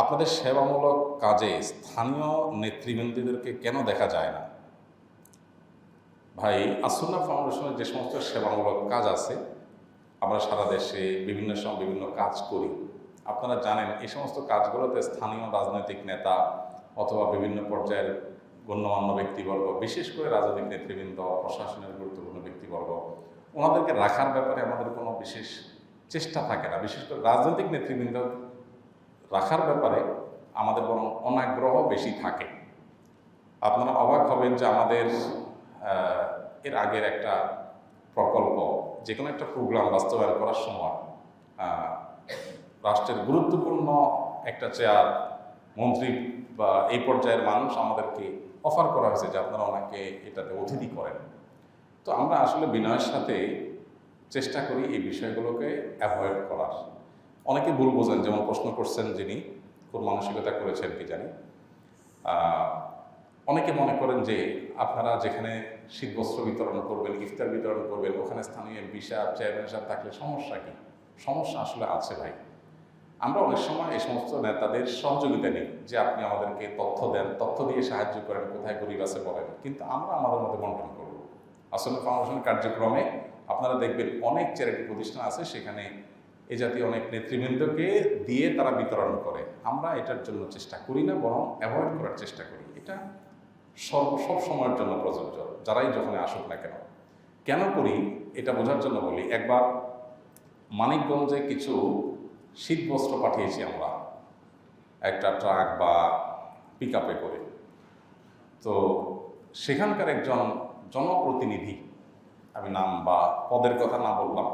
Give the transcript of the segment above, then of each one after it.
আপনাদের সেবামূলক কাজে স্থানীয় নেতৃবৃন্দদেরকে কেন দেখা যায় না? ভাই, আসুন্নাহ ফাউন্ডেশনের যে সমস্ত সেবামূলক কাজ আছে, আমরা সারা দেশে বিভিন্ন সময় বিভিন্ন কাজ করি। আপনারা জানেন এই সমস্ত কাজগুলোতে স্থানীয় রাজনৈতিক নেতা অথবা বিভিন্ন পর্যায়ের গণ্যমান্য ব্যক্তিবর্গ, বিশেষ করে রাজনৈতিক নেতৃবৃন্দ, প্রশাসনের গুরুত্বপূর্ণ ব্যক্তিবর্গ, ওনাদেরকে রাখার ব্যাপারে আমাদের কোনো বিশেষ চেষ্টা থাকে না। বিশেষ করে রাজনৈতিক নেতৃবৃন্দ রাখার ব্যাপারে আমাদের বরং অনাগ্রহ বেশি থাকে। আপনারা অবাক হবেন যে আমাদের এর আগের একটা প্রকল্প, যে কোনো একটা প্রোগ্রাম বাস্তবায়ন করার সময় রাষ্ট্রের গুরুত্বপূর্ণ একটা চেয়ার মন্ত্রী বা এই পর্যায়ের মানুষ আমাদেরকে অফার করা হয়েছে যে আপনারা ওনাকে এটাতে অতিথি করেন। তো আমরা আসলে বিনয়ের সাথে চেষ্টা করি এই বিষয়গুলোকে অ্যাভয়েড করার। অনেকে ভুল বোঝেন, যেমন প্রশ্ন করছেন যিনি, খুব মানসিকতা করেছেন কি জানি, অনেকে মনে করেন যে আপনারা যেখানে শীতবস্ত্র বিতরণ করবেন, ইফতার বিতরণ করবেন, ওখানে স্থানীয় এমপি সাহেব, চেয়ারম্যান সাহেব থাকলে সমস্যা কি? সমস্যা আসলে আছে ভাই। আমরা অনেক সময় এই সমস্ত নেতাদের সহযোগিতা নিই যে আপনি আমাদেরকে তথ্য দেন, তথ্য দিয়ে সাহায্য করেন, কোথায় গরিব আছে বলেন, কিন্তু আমরা আমাদের মধ্যে বন্টন করব। আসলে ফাউন্ডেশন কার্যক্রমে আপনারা দেখবেন অনেক চ্যারিটি প্রতিষ্ঠান আছে, সেখানে এ জাতীয় অনেক নেতৃবৃন্দকে দিয়ে তারা বিতরণ করে। আমরা এটার জন্য চেষ্টা করি না, বরং অ্যাভয়েড করার চেষ্টা করি। এটা সব সময়ের জন্য প্রযোজ্য, যারাই যখন আসুক না কেন। কেন করি এটা বোঝার জন্য বলি। একবার মানিকগঞ্জে কিছু শীতবস্ত্র পাঠিয়েছি আমরা একটা ট্রাক বা পিক আপে করে। তো সেখানকার একজন জনপ্রতিনিধি, আমি নাম বা পদের কথা না বললাম,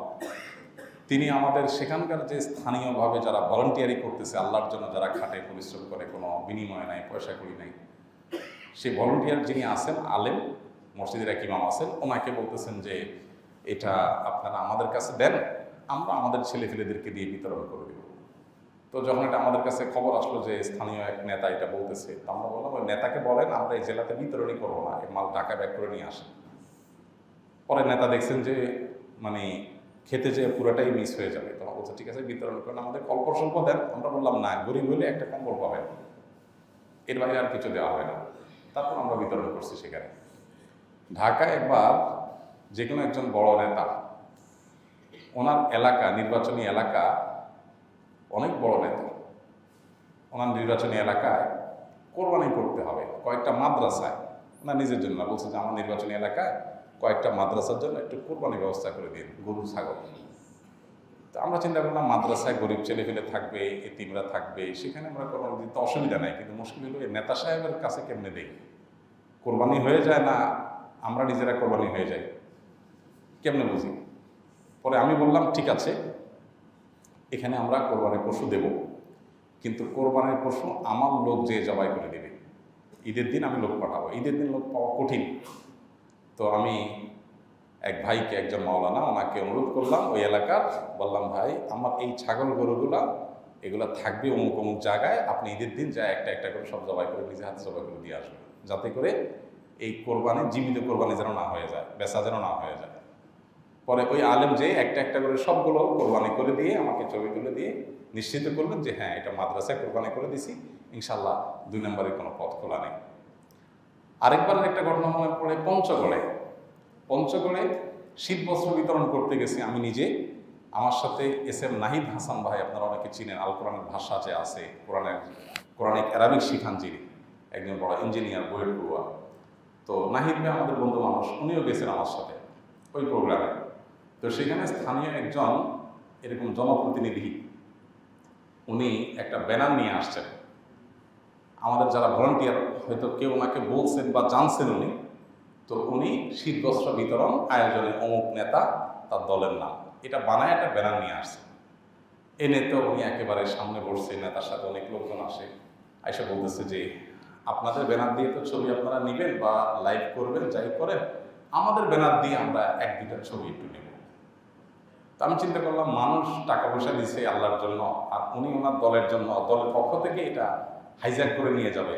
তিনি আমাদের সেখানকার যে স্থানীয়ভাবে যারা ভলান্টিয়ারি করতেছে, আল্লাহর জন্য যারা খাটে, পরিশ্রম করে, কোনো বিনিময় নাই, পয়সা করি নাই, সেই ভলান্টিয়ার যিনি আছেন, আলেম, মসজিদের এক ইমাম আছেন, ওনাকে বলতেছেন যে এটা আপনারা আমাদের কাছে দেন, আমরা আমাদের ছেলেপেলেদেরকে দিয়ে বিতরণ করে দেব। তো যখন এটা আমাদের কাছে খবর আসলো যে স্থানীয় এক নেতা এটা বলতেছে, তো আমরা বললাম ওই নেতাকে বলেন আমরা এই জেলাতে বিতরণই করবো না, এই মাল ঢাকা ব্যাক করে নিয়ে আসেন। পরে নেতা দেখছেন যে মানে খেতে যেয়ে পুরোটাই মিস হয়ে যাবে, তখন বলছে ঠিক আছে বিতরণ করেন, আমাদের অল্প স্বল্প দেন। আমরা বললাম না, গরিব হলে একটা কম্বল পাবেন, এর বাইরে আর কিছু দেওয়া হয় না। তারপর আমরা বিতরণ করছি সেখানে। ঢাকায় একবার যে কোনো একজন বড় নেতা, ওনার এলাকা, নির্বাচনী এলাকা অনেক বড় নেতা, ওনার নির্বাচনী এলাকায় কোরবানি করতে হবে কয়েকটা মাদ্রাসায়। ওনার নিজের জন্য বলছে যে আমার নির্বাচনী এলাকায় কয়েকটা মাদ্রাসার জন্য একটু কোরবানি ব্যবস্থা করে দিন, গরু ছাগল। তো আমরা চিন্তা করলাম মাদ্রাসায় গরিব ছেলেপেলে থাকবে, এতিমরা থাকবে, সেখানে আমরা কোরবানি দিতে অসুবিধা নাই, কিন্তু মুশকিল হলো এই নেতা সাহেবের কাছে কেমনে দেই? কোরবানি হয়ে যায় না আমরা নিজেরা কোরবানি হয়ে যাই, কেমনে বুঝি? পরে আমি বললাম ঠিক আছে, এখানে আমরা কোরবানির পশু দেব, কিন্তু কোরবানির পশু আমার লোক যে জবাই করে দেবে। ঈদের দিন আমি লোক পাঠাবো, ঈদের দিন লোক পাওয়া কঠিন। তো আমি এক ভাইকে, একজন মাওলানা, ওনাকে অনুরোধ করলাম ওই এলাকার, বললাম ভাই আমার এই ছাগল গরুগুলা এগুলা থাকবে অমুক অমুক জায়গায়, আপনি ঈদের দিন যা একটা একটা করে সব জবাই করে নিজে হাতে জবাই করে দিয়ে আসবেন, যাতে করে এই কোরবানি জীবিত কোরবানি যেন না হয়ে যায়, বেচা যেন না হয়ে যায়। পরে ওই আলেম যে একটা একটা করে সবগুলো কোরবানি করে দিয়ে আমাকে ছবি তুলে দিয়ে নিশ্চিত করলেন যে হ্যাঁ এটা মাদ্রাসায় কোরবানি করে দিছি, ইনশাল্লাহ 2 নম্বরের কোনো পথ খোলা নেই। আরেকবারের একটা ঘটনা মনে পড়ে, পঞ্চগড়ে শীতবস্ত্র বিতরণ করতে গেছি আমি নিজে। আমার সাথে SM নাহিদ হাসান ভাই, আপনারা অনেকে চিনেন, আল কোরআনের ভাষা যে আছে, কোরআনিক অ্যারাবিক শিখান যিনি, একজন বড় ইঞ্জিনিয়ার, বইয়ের পড়ুয়া। তো নাহিদ ভাই আমাদের বন্ধু মানুষ, উনিও গেছেন আমার সাথে ওই প্রোগ্রামে। তো সেখানে স্থানীয় একজন এরকম জনপ্রতিনিধি, উনি একটা ব্যানার নিয়ে আসছেন। আমাদের যারা ভলান্টিয়ার হয়তো কেউ ওনাকে বলছেন বা জানছেন উনি, তো উনি শীতবস্ত্র বিতরণ আয়োজনে অমুক নেতা, তার দলের নাম, এটা বানায় একটা ব্যানার নিয়ে আসছে। এনে তো উনি একেবারে সামনে বসছে, নেতার সাথে অনেক লোকজন আসে, আইসা বলতেছে যে আপনাদের ব্যানার দিয়ে তো ছবি আপনারা নেবেন বা লাইভ করবেন, যাই করেন, আমাদের ব্যানার দিয়ে আমরা 1-2টা ছবি একটু নেব। তো আমি চিন্তা করলাম মানুষ টাকা পয়সা দিছে আল্লাহর জন্য, আর উনি ওনার দলের জন্য, দলের পক্ষ থেকে এটা হাইজ্যাক করে নিয়ে যাবে,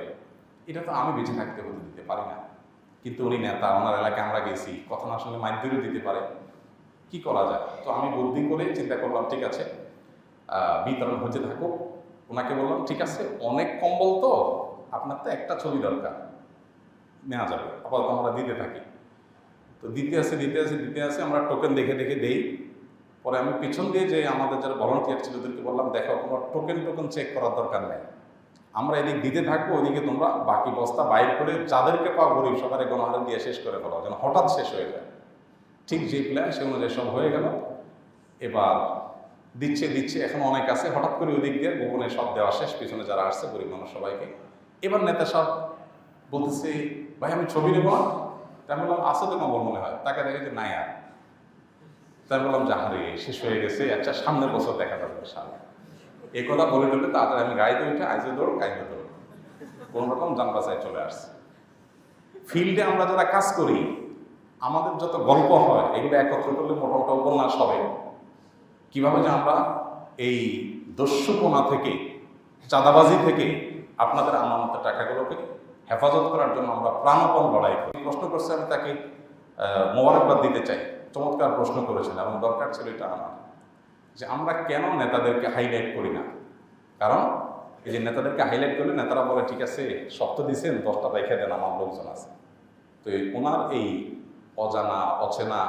এটা তো আমি বেঁচে থাকতে হতে দিতে পারি না। কিন্তু উনি নেতা, ওনার এলাকায় আমরা গেছি, কথা না শুনলে মাইর দিতে পারে, কি করা যায়? তো আমি বুদ্ধি করে চিন্তা করলাম ঠিক আছে বিতরণ হতে থাকুক, ওনাকে বললাম ঠিক আছে, অনেক কম্বল তো, আপনার তো একটা ছবি দরকার, নেওয়া যাবে, আপাতত আমরা দিতে থাকি। তো দিতে আসে আমরা টোকেন দেখে দেই। পরে আমি পিছন দিয়ে যে আমাদের যারা ভলান্টিয়ার ছিল ওদেরকে বললাম, দেখো কোনো টোকেন চেক করার দরকার নেই, আমরা এদিক দিতে থাকবো, ওইদিকে তোমরা বাকি বস্তা বাইর করে যাদেরকে পাও গরিব সবারে গণহারে দিয়ে শেষ করে ফেলো, যেন হঠাৎ শেষ হয়ে যায়। ঠিক যে প্ল্যান সে অনুযায়ী সব হয়ে গেল। এবার দিচ্ছে এখন অনেক আছে, হঠাৎ করে ওই দিক দিয়ে গোপনে সব দেওয়া শেষ, পিছনে যারা আসছে গরিব মানুষ সবাইকে। এবার নেতা সব বলতেছে, ভাই আমি ছবি নেবো না। তাই বললাম আছে তো কম্বল মনে হয়, তাকে দেখে যে নাই আর। তাই বললাম জাহারে শেষ হয়ে গেছে, আচ্ছা সামনের বছর দেখা যাবে সামনে। এই কথা বলে তাড়াতাড়ি আমি গাড়িতে উঠে আইজে দৌড় কাইতে দৌড় কোনো রকম যান বাসায় চলে আসছে। ফিল্ডে আমরা যারা কাজ করি আমাদের যত গল্প হয় এগুলো একত্র করলে মোটামুটি উপন্যাস হবে। কিভাবে যে আমরা এই দস্যুপনা থেকে, চাঁদাবাজি থেকে আপনাদের আমানতের টাকাগুলোকে হেফাজত করার জন্য আমরা প্রাণপণ লড়াই করি। প্রশ্ন করছে, আমি তাকে মোবারকবাদ দিতে চাই, চমৎকার প্রশ্ন করেছেন এবং দরকার ছিল এটা আমার, যে আমরা কেন নেতাদেরকে হাইলাইট করি না। কারণ এই যে নেতাদেরকে হাইলাইট করলে নেতারা বলে ঠিক আছে শক্ত দিচ্ছেন, 10টা রেখে দেন, আমার লোকজন আছে। তো ওনার এই অজানা অচেনা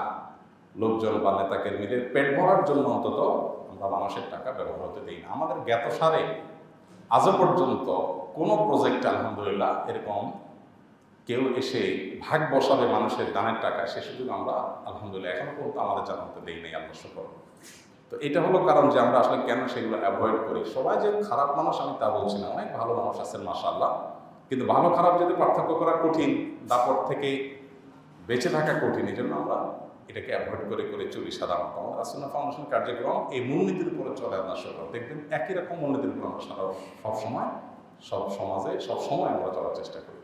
লোকজন বা নেতা কর্মীদের পেট ভরার জন্য অন্তত আমরা মানুষের টাকা ব্যবহার হতে দিই না। আমাদের জ্ঞাতসারে আজও পর্যন্ত কোনো প্রজেক্টে আলহামদুলিল্লাহ এরকম কেউ এসে ভাগ বসাবে মানুষের দানের টাকা, সে সুযোগ আমরা আলহামদুলিল্লাহ এখনো পর্যন্ত আমাদের জানাতে দেই নাই, আল্লাহ শুকর। তো এটা হলো কারণ যে আমরা আসলে কেন সেগুলো অ্যাভয়েড করি। সবাই যে খারাপ মানুষ আমি তা বলছি না, অনেক ভালো মানুষ আছেন মাশাআল্লাহ, কিন্তু ভালো খারাপ যদি পার্থক্য করা কঠিন, দাপট থেকে বেঁচে থাকা কঠিন, এই জন্য আমরা এটাকে অ্যাভয়েড করে চলি। সাধারণত আমাদের আসুন্নাহ ফাউন্ডেশন কার্যক্রম এই মূলনীতির উপরে চলে। আল্লাহ শুকর, দেখবেন একই রকম মূলনীতির উপর আমরা সব সময় সব সমাজে সব সময় আমরা চলার চেষ্টা করি।